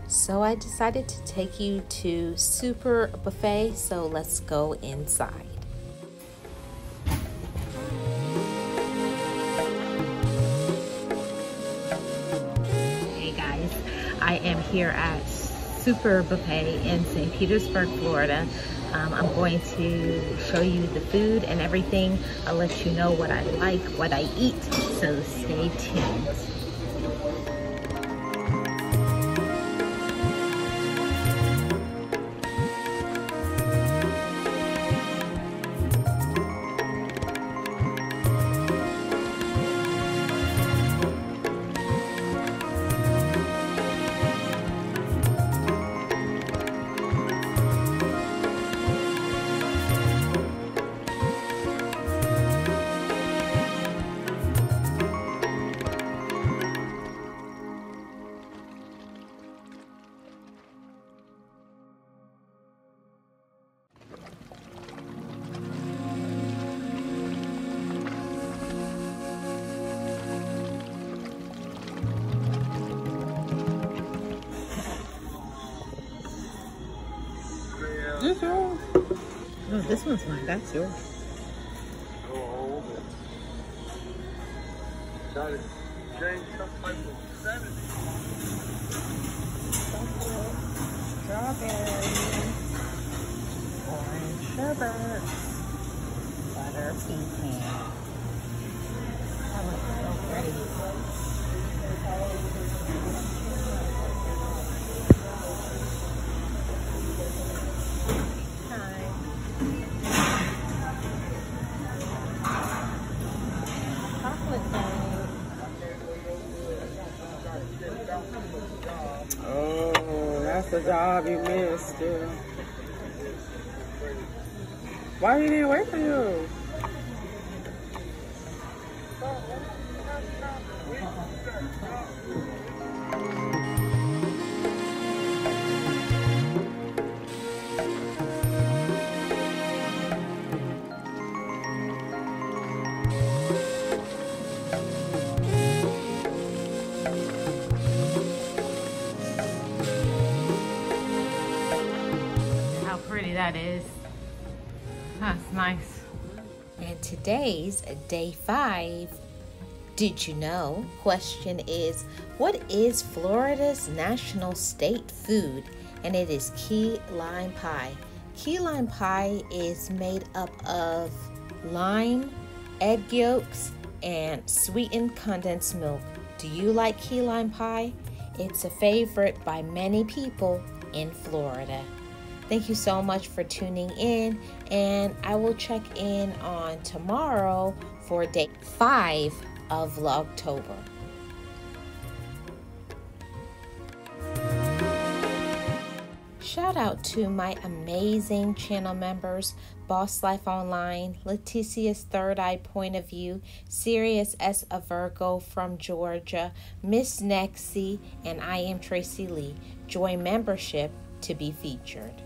So I decided to take you to Super Buffet, so let's go inside. Hey guys, I am here at Super Buffet in St. Petersburg, Florida. I'm going to show you the food and everything. I'll let you know what I like, what I eat, so stay tuned. Oh, this one's mine. That's yours. Got it. James, some type of 70. Strawberry, orange sherbet, butter pecan. That looks so pretty. Oh, that's the job you missed, dude. Why you didn't wait for you? That is. That's nice. And today's day 5. Did you know? Question is, what is Florida's national state food? And it is key lime pie. Key lime pie is made up of lime, egg yolks, and sweetened condensed milk. Do you like key lime pie? It's a favorite by many people in Florida. Thank you so much for tuning in, and I will check in on tomorrow for day 5 of Vlogtober. Shout out to my amazing channel members, Boss Life Online, Leticia's Third Eye Point of View, Sirius S. A Virgo from Georgia, Miss Nexie, and I am Tracy Lee. Join membership to be featured.